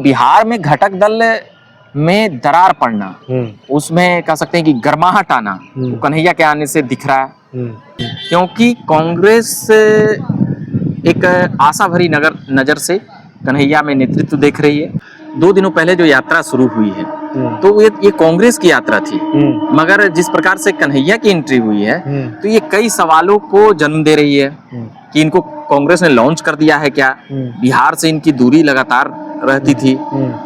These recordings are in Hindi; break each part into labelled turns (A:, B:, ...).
A: बिहार में घटक दल में दरार पड़ना, उसमें कह सकते हैं कि गर्माहट आना तो कन्हैया के आने से दिख रहा है। क्योंकि कांग्रेस एक आशा भरी नजर से कन्हैया में नेतृत्व देख रही है। 2 दिनों पहले जो यात्रा शुरू हुई है तो ये कांग्रेस की यात्रा थी, मगर जिस प्रकार से कन्हैया की एंट्री हुई है तो ये कई सवालों को जन्म दे रही है कि इनको कांग्रेस ने लॉन्च कर दिया है क्या, बिहार से इनकी दूरी लगातार रहती थी,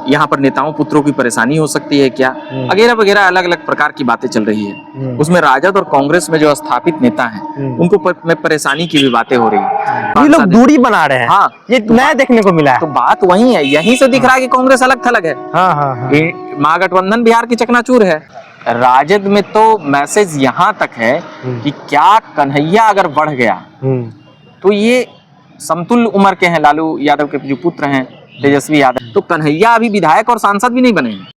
A: यहाँ पर नेताओं पुत्रों की परेशानी हो सकती है क्या, वगैरह वगैरह अलग अलग प्रकार की बातें चल रही है। उसमें राजद और कांग्रेस में जो स्थापित नेता हैं उनको में परेशानी की भी बातें हो रही है।
B: ये लोग दूरी बना रहे हैं।
A: हाँ,
B: ये नया देखने को मिला है।
A: तो बात वही है, यहीं से दिख रहा है कि कांग्रेस अलग थलग है। महागठबंधन बिहार की चकनाचूर है। राजद में तो मैसेज यहाँ तक है कि क्या कन्हैया अगर बढ़ गया तो ये समतुल्य उम्र के हैं लालू यादव के जो पुत्र हैं तेजस्वी यादव, तो कन्हैया अभी विधायक और सांसद भी नहीं बने हैं।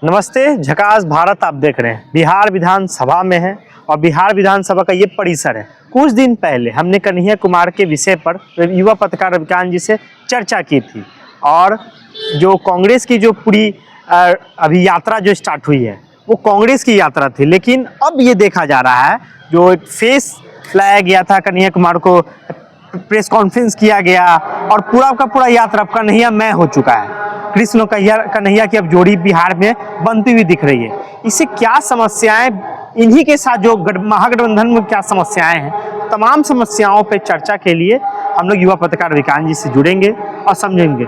B: नमस्ते, झकास भारत आप देख रहे हैं। बिहार विधानसभा में है और बिहार विधानसभा का ये परिसर है। कुछ दिन पहले हमने कन्हैया कुमार के विषय पर युवा पत्रकार रविकांत जी से चर्चा की थी और जो कांग्रेस की जो पूरी अभी यात्रा जो स्टार्ट हुई है वो कांग्रेस की यात्रा थी, लेकिन अब ये देखा जा रहा है जो एक फेस लाया गया था कन्हैया कुमार को, प्रेस कॉन्फ्रेंस किया गया और पूरा का पूरा यात्रा कन्हैया में हो चुका है। कृष्ण कन्हैया की अब जोड़ी बिहार में बनती हुई दिख रही है। इससे क्या समस्याएं, इन्हीं के साथ जो महागठबंधन में क्या समस्याएं हैं, तमाम समस्याओं पे चर्चा के लिए हम लोग युवा पत्रकार रविकांत जी से जुड़ेंगे और समझेंगे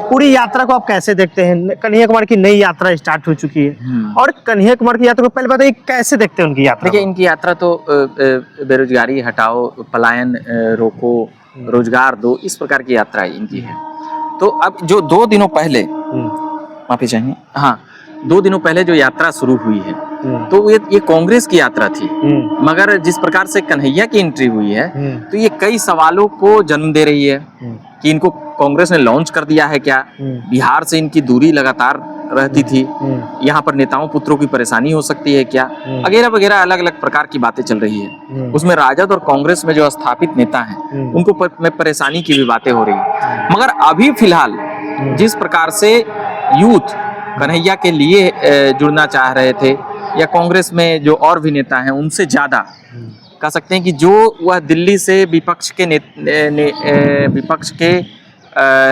B: पूरी यात्रा को आप कैसे देखते हैं। कन्हैया कुमार की नई यात्रा स्टार्ट हो चुकी है और कन्हैया कुमार की यात्रा को पहले बताइए कैसे देखते हैं उनकी यात्रा।
A: देखिए, इनकी यात्रा तो बेरोजगारी हटाओ, पलायन रोको, रोजगार दो, इस प्रकार की यात्रा इनकी है। तो अब जो 2 दिनों पहले माफी चाहिए, हाँ, 2 दिनों पहले जो यात्रा शुरू हुई है तो ये कांग्रेस की यात्रा थी, मगर जिस प्रकार से कन्हैया की एंट्री हुई है तो ये कई सवालों को जन्म दे रही है कि इनको कांग्रेस ने लॉन्च कर दिया है क्या, बिहार से इनकी दूरी लगातार रहती थी, यहाँ पर नेताओं पुत्रों की परेशानी हो सकती है क्या, वगैरह वगैरह अलग अलग प्रकार की बातें चल रही है। उसमें राजद और कांग्रेस में जो स्थापित नेता हैं उनको में परेशानी की भी बातें हो रही है। मगर अभी फिलहाल जिस प्रकार से यूथ कन्हैया के लिए जुड़ना चाह रहे थे या कांग्रेस में जो और भी नेता हैं उनसे ज्यादा कह सकते हैं कि जो वह दिल्ली से विपक्ष के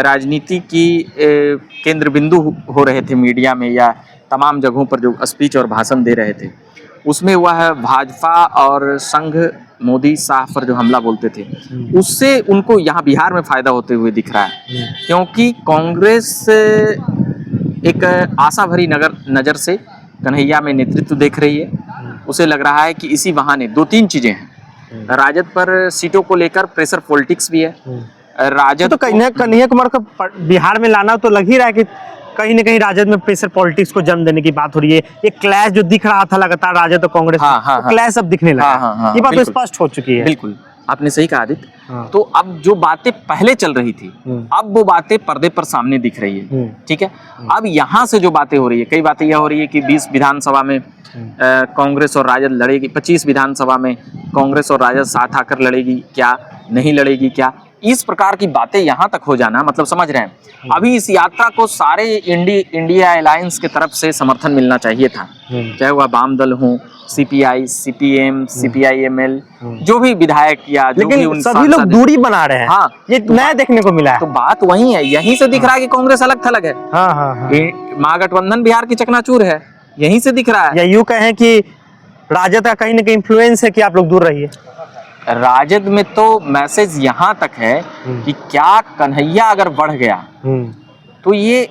A: राजनीति की केंद्र बिंदु हो रहे थे मीडिया में या तमाम जगहों पर जो स्पीच और भाषण दे रहे थे, उसमें वह भाजपा और संघ मोदी शाह पर जो हमला बोलते थे उससे उनको यहाँ बिहार में फायदा होते हुए दिख रहा है। क्योंकि कांग्रेस एक आशा भरी नजर से कन्हैया में नेतृत्व देख रही है। उसे लग रहा है कि इसी बहाने 2-3 चीजें हैं। राजद पर सीटों को लेकर प्रेशर पॉलिटिक्स भी है। राजद
B: तो कन्हैया कुमार को बिहार में लाना तो लग ही रहा है कि कहीं ना कहीं राजद में प्रेशर पॉलिटिक्स को जन्म देने की बात हो रही है। ये क्लैश जो दिख रहा था लगातार राजद और कांग्रेस, क्लैश अब दिखने लगा। ये बात तो स्पष्ट हो चुकी है।
A: बिल्कुल, आपने सही कहा आदित्य। तो अब जो बातें पहले चल रही थी अब वो बातें पर्दे पर सामने दिख रही है। ठीक है, अब यहाँ से जो बातें हो रही है, कई बातें यह हो रही है कि 20 विधानसभा में कांग्रेस और राजद लड़ेगी, 25 विधानसभा में कांग्रेस और राजद साथ आकर लड़ेगी क्या, नहीं लड़ेगी क्या, इस प्रकार की बातें यहाँ तक हो जाना, मतलब समझ रहे हैं। अभी इस यात्रा को सारे इंडिया अलायंस की तरफ से समर्थन मिलना चाहिए था, चाहे वह वाम दल हो, सीपीआई, सीपीएम, सीपीआईएमएल, जो भी विधायक या जो भी उन
B: सभी लोग दूरी बना रहे हैं।
A: हाँ,
B: ये नया देखने को मिला है।
A: तो बात वही है, यहीं से दिख रहा है कि कांग्रेस अलग थलग है। महागठबंधन बिहार की चकनाचूर है, यहीं से दिख रहा है।
B: या यूं कहें कि राजद का कहीं ना कहीं इन्फ्लुएंस है कि आप लोग दूर रहिए।
A: राजद में तो मैसेज यहाँ तक है कि क्या कन्हैया अगर बढ़ गया तो ये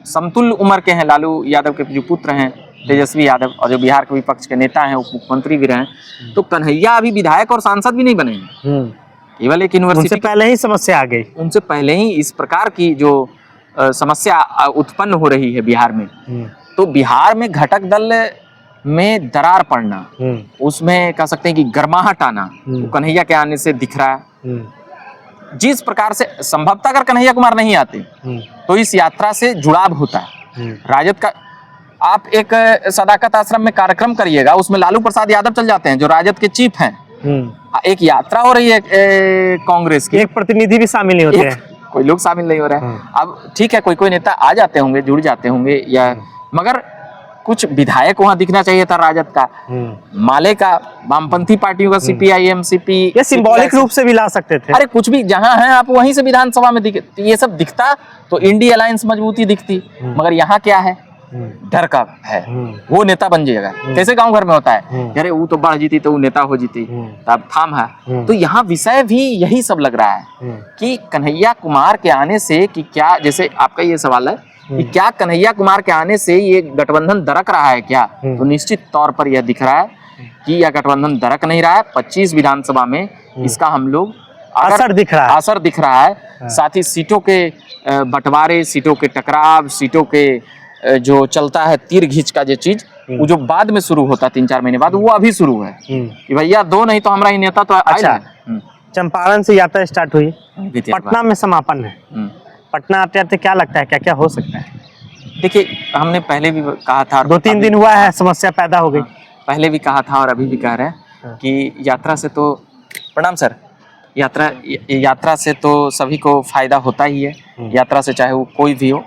A: समतुल्य उम्र के हैं लालू यादव के जो पुत्र हैं तेजस्वी यादव और जो बिहार के विपक्ष के नेता हैं, उप मुख्यमंत्री भी रहे, तो कन्हैया अभी विधायक और सांसद भी नहीं बने हैं। केवल एक यूनिवर्सिटी
B: पहले ही समस्या आ गई,
A: उनसे पहले ही इस प्रकार की जो समस्या उत्पन्न हो रही है बिहार में। तो बिहार में घटक दल में दरार पड़ना, उसमें कह सकते हैं कि गर्माहट आना तो कन्हैया के आने से दिख रहा है। जिस प्रकार से संभवतः अगर कन्हैया कुमार नहीं आते तो इस यात्रा से जुड़ाव होता है राजद का। आप एक सदाकत आश्रम में कार्यक्रम करिएगा, उसमें लालू प्रसाद यादव चल जाते हैं जो राजद के चीफ हैं। एक यात्रा हो रही है कांग्रेस की,
B: एक प्रतिनिधि भी शामिल नहीं होते हैं।
A: कोई लोग शामिल नहीं हो रहे हैं। अब ठीक है, कोई कोई नेता आ जाते होंगे, जुड़ जाते होंगे, या मगर कुछ विधायक वहां दिखना चाहिए था राजद का, माले का, वामपंथी पार्टियों का, सीपीआईएम, सीपी,
B: ये सिंबॉलिक रूप से भी ला सकते थे।
A: अरे कुछ भी जहां है आप वहीं से विधानसभा में दिखे, ये सब दिखता तो इंडी अलायंस मजबूती दिखती। मगर यहाँ क्या है, डर का है, वो नेता बन जाएगा। कैसे गांव घर में होता है, अरे वो तो बढ़ जीती तो वो नेता हो जीती, तब थाम है। तो यहाँ विषय भी यही सब लग रहा है कि कन्हैया कुमार के आने से कि क्या, जैसे आपका ये सवाल है कि क्या कन्हैया कुमार के आने से ये गठबंधन दरक रहा है क्या, तो निश्चित तौर पर यह दिख रहा है कि यह गठबंधन दरक नहीं रहा है। 25 विधानसभा में इसका हम लोग
B: असर दिख रहा है।
A: साथ ही सीटों के बंटवारे, सीटों के टकराव, सीटों के जो चलता है तीर घींच का जो चीज, वो जो बाद में शुरू होता 3-4 महीने बाद, वो अभी शुरू है कि भैया दो नहीं तो हमारा ही नेता तो
B: अच्छा, चंपारण से यात्रा स्टार्ट हुई, पटना में समापन है। पटना आते आते क्या लगता है, क्या क्या हो सकता है?
A: देखिए, हमने पहले भी कहा था,
B: 2-3 दिन हुआ है, समस्या पैदा हो गई।
A: पहले भी कहा था और अभी भी कह रहे हैं कि यात्रा से तो, प्रणाम सर, यात्रा से तो सभी को फायदा होता ही है। यात्रा से चाहे वो कोई भी हो,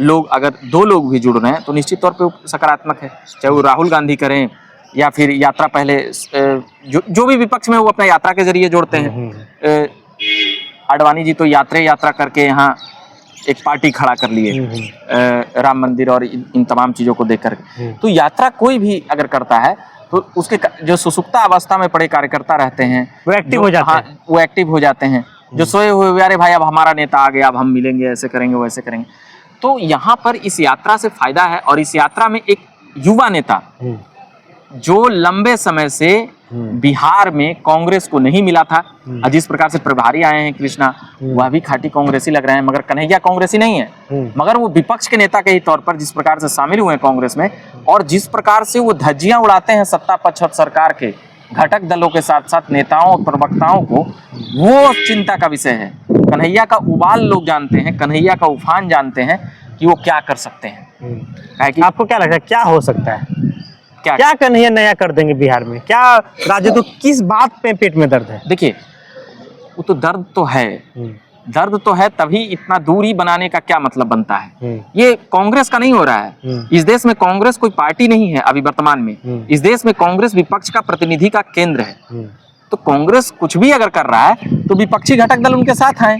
A: लोग अगर 2 लोग भी जुड़ रहे हैं तो निश्चित तौर पे वो सकारात्मक है। चाहे वो राहुल गांधी करें या फिर यात्रा पहले जो भी विपक्ष में वो अपना यात्रा के जरिए जोड़ते हैं। आडवाणी जी तो यात्रा करके यहाँ एक पार्टी खड़ा कर लिए राम मंदिर और इन तमाम चीज़ों को देख कर। तो यात्रा कोई भी अगर करता है तो उसके जो सुसुप्ता अवस्था में पड़े कार्यकर्ता रहते हैं
B: वो एक्टिव हो जाते हैं।
A: वो एक्टिव हो जाते हैं। जो सोए हुए, अरे भाई अब हमारा नेता आ गया, अब हम मिलेंगे, ऐसे करेंगे, वैसे करेंगे। तो यहाँ पर इस यात्रा से फायदा है। और इस यात्रा में एक युवा नेता जो लंबे समय से बिहार में कांग्रेस को नहीं मिला था, जिस प्रकार से प्रभारी आए हैं कृष्णा, वह भी खाटी कांग्रेसी लग रहे हैं। मगर कन्हैया कांग्रेसी नहीं है, मगर वो विपक्ष के नेता के ही तौर पर जिस प्रकार से शामिल हुए हैं कांग्रेस में, और जिस प्रकार से वो धज्जियां उड़ाते हैं सत्ता पक्ष और सरकार के घटक दलों के साथ साथ नेताओं और प्रवक्ताओं को, वो चिंता का विषय है। कन्हैया का उबाल लोग जानते हैं, कन्हैया का उफान जानते हैं कि वो क्या कर सकते हैं।
B: कि आपको क्या लगता है क्या हो सकता है, क्या कन्हैया नया कर देंगे बिहार में? क्या राजद को किस बात पे पेट में दर्द है?
A: देखिए, वो तो दर्द तो है, दर्द तो है, तभी इतना दूरी बनाने का क्या मतलब बनता है? ये कांग्रेस का नहीं हो रहा है। इस देश में कांग्रेस कोई पार्टी नहीं है अभी वर्तमान में। इस देश में कांग्रेस विपक्ष का प्रतिनिधि का केंद्र है। तो कांग्रेस कुछ भी अगर कर रहा है तो विपक्षी घटक दल उनके साथ हैं,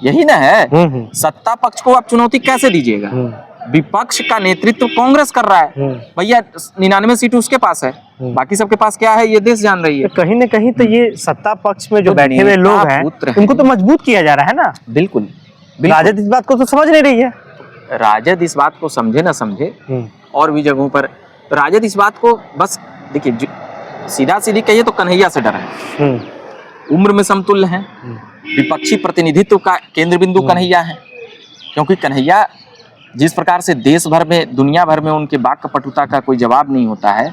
A: यही ना है। सत्ता पक्ष को आप चुनौती कैसे दीजिएगा? विपक्ष का नेतृत्व कांग्रेस कर रहा है भैया, 99 सीट उसके पास है, बाकी सबके पास क्या है ये देश जान रही है।
B: तो कहीं न कहीं तो ये सत्ता पक्ष में जो बैठे हुए लोग हैं उनको तो मजबूत किया जा रहा है ना।
A: बिल्कुल,
B: राजद इस बात को तो समझ नहीं रही है।
A: राजद इस बात को समझे ना समझे, और भी जगहों पर राजद इस बात को बस, देखिए सीधा सीधी कहिए तो कन्हैया से डर है। उम्र में समतुल्य है, विपक्षी प्रतिनिधित्व का केंद्र बिंदु कन्हैया है। क्योंकि कन्हैया जिस प्रकार से देश भर में, दुनिया भर में उनके वाक्पटुता का कोई जवाब नहीं होता है,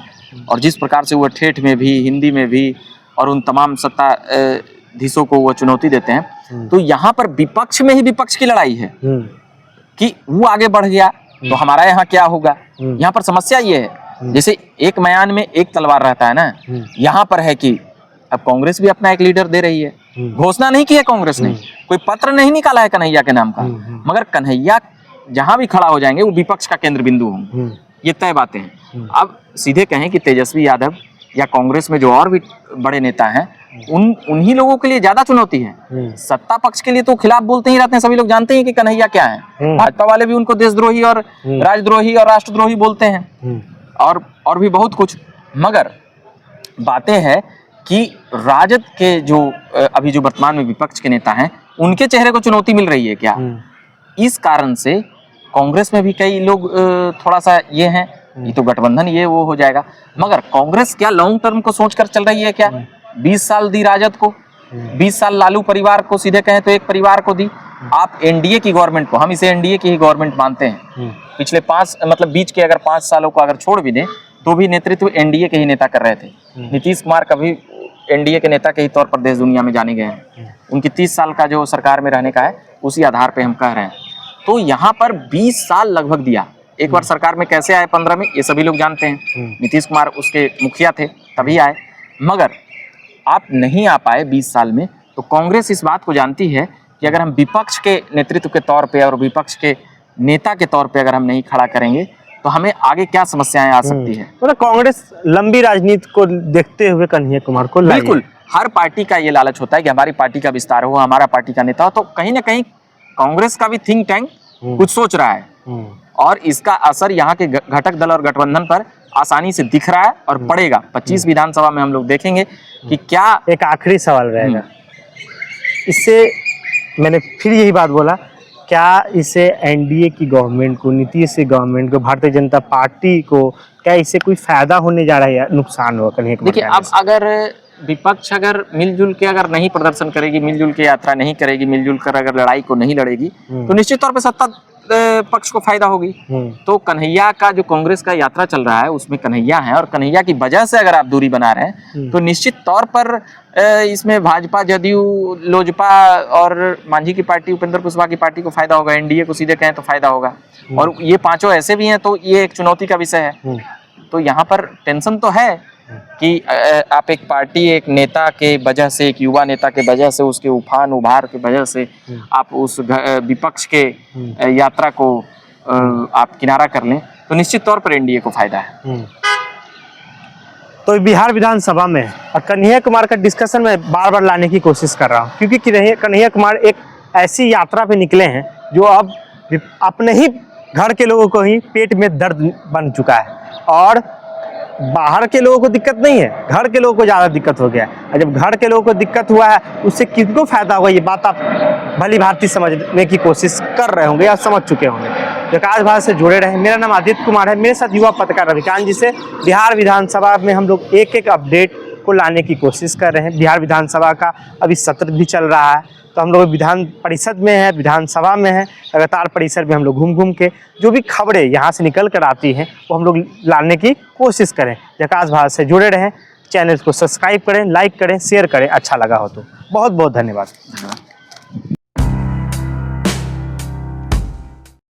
A: और जिस प्रकार से वो ठेठ में भी, हिंदी में भी, और उन तमाम सत्ताधीशों को वो चुनौती देते हैं, तो यहाँ पर विपक्ष में ही विपक्ष की लड़ाई है कि वो आगे बढ़ गया तो हमारा यहाँ क्या होगा। यहाँ पर समस्या ये है, जैसे एक म्यान में एक तलवार रहता है ना, यहाँ पर है कि अब कांग्रेस भी अपना एक लीडर दे रही है। घोषणा नहीं की है कांग्रेस ने, कोई पत्र नहीं निकाला है कन्हैया के नाम का, मगर कन्हैया जहां भी खड़ा हो जाएंगे वो विपक्ष का केंद्र बिंदु होंगे, ये तय बातें हैं। अब सीधे कहें कि तेजस्वी यादव या कांग्रेस में जो और भी बड़े नेता हैं, उन्हीं लोगों के लिए ज्यादा चुनौती है। सत्ता पक्ष के लिए तो खिलाफ बोलते ही रहते हैं, सभी लोग जानते हैं कि कन्हैया क्या है। भाजपा वाले भी उनको देशद्रोही और राजद्रोही और राष्ट्रद्रोही बोलते हैं, और भी बहुत कुछ। मगर बातें हैं कि राजद के जो अभी जो वर्तमान में विपक्ष के नेता हैं, उनके चेहरे को चुनौती मिल रही है क्या? इस कारण से कांग्रेस में भी कई लोग थोड़ा सा ये हैं, ये तो गठबंधन ये वो हो जाएगा। मगर कांग्रेस क्या लॉन्ग टर्म को सोचकर चल रही है क्या? 20 साल दी राजद को, 20 साल लालू परिवार को, सीधे कहें तो एक परिवार को दी। आप एनडीए की गवर्नमेंट को, हम इसे एनडीए की ही गवर्नमेंट मानते हैं, पिछले 5 मतलब बीच के अगर 5 सालों को अगर छोड़ भी दें तो भी नेतृत्व एनडीए के ही नेता कर रहे थे। नीतीश कुमार कभी एनडीए के नेता के ही तौर पर देश दुनिया में जाने गए हैं। उनकी 30 साल का जो सरकार में रहने का है, उसी आधार पे हम कह रहे हैं। तो यहाँ पर 20 साल लगभग दिया। एक बार सरकार में कैसे आए 15 में, ये सभी लोग जानते हैं। नीतीश कुमार उसके मुखिया थे, तभी आए। मगर आप नहीं आ पाए 20 साल में, तो कांग्रेस इस बात को जानती है कि कि अगर हम विपक्ष के नेतृत्व के तौर पे और विपक्ष के नेता के तौर पे अगर हम नहीं खड़ा करेंगे तो हमें आगे क्या समस्याएं आ सकती है।
B: मतलब कांग्रेस लंबी राजनीति को देखते हुए कन्हैया कुमार को लाई है।
A: बिल्कुल, हर पार्टी का ये लालच होता है कि हमारी पार्टी का विस्तार हो, हमारा पार्टी का नेता हो, तो कहीं ना कहीं कांग्रेस का भी थिंक टैंक कुछ सोच रहा है और इसका असर यहाँ के घटक दल और गठबंधन पर आसानी से दिख रहा है और पड़ेगा। 25 विधानसभा में हम लोग देखेंगे कि क्या।
B: एक आखिरी सवाल रहेगा, इससे मैंने फिर यही बात बोला, क्या इससे एनडीए की गवर्नमेंट को, नीतीश की गवर्नमेंट को, भारतीय जनता पार्टी को क्या इससे कोई फायदा होने जा रहा है या नुकसान होगा कन्हैया कुमार?
A: देखिए, अब अगर विपक्ष अगर मिलजुल के अगर नहीं प्रदर्शन करेगी, मिलजुल के यात्रा नहीं करेगी, मिलजुल कर अगर लड़ाई को नहीं लड़ेगी तो निश्चित तौर पे सत्ता पक्ष को फायदा होगी। तो कन्हैया का जो कांग्रेस का यात्रा चल रहा है उसमें कन्हैया है और कन्हैया की वजह से अगर आप दूरी बना रहे हैं तो निश्चित तौर पर इसमें भाजपा, जदयू, लोजपा और मांझी की पार्टी, उपेंद्र कुशवाहा की पार्टी को फायदा होगा। एनडीए को सीधे कहें तो फायदा होगा और ये पांचों ऐसे भी हैं तो ये एक चुनौती का विषय है। तो यहाँ पर टेंशन तो है कि आप एक पार्टी, एक नेता के वजह से, एक युवा नेता के वजह से, उसके उफान उभार के वजह से आप उस विपक्ष के यात्रा को आप किनारा कर लें तो निश्चित तौर पर एनडीए को फायदा है।
B: तो बिहार विधानसभा में और कन्हैया कुमार का डिस्कशन में बार बार लाने की कोशिश कर रहा हूँ क्योंकि कन्हैया कुमार एक ऐसी यात्रा पे निकले हैं जो अब अपने ही घर के लोगों को ही पेट में दर्द बन चुका है और बाहर के लोगों को दिक्कत नहीं है, घर के लोगों को ज़्यादा दिक्कत हो गया है। और जब घर के लोगों को दिक्कत हुआ है उससे किसको फायदा हुआ, ये बात आप भली भांति समझने की कोशिश कर रहे होंगे या समझ चुके होंगे। जकाज भारत से जुड़े रहे। मेरा नाम आदित्य कुमार है, मेरे साथ युवा पत्रकार रविकांत जी से बिहार विधानसभा में हम लोग एक एक अपडेट को लाने की कोशिश कर रहे हैं। बिहार विधानसभा का अभी सत्र भी चल रहा है तो हम लोग विधान परिषद में है, विधानसभा में है, लगातार परिसर में हम लोग घूम घूम के जो भी खबरें यहाँ से निकल कर आती हैं वो हम लोग लाने की कोशिश करें। जकाज भारत से जुड़े रहें, चैनल को सब्सक्राइब करें, लाइक करें, शेयर करें, अच्छा लगा हो तो। बहुत बहुत धन्यवाद।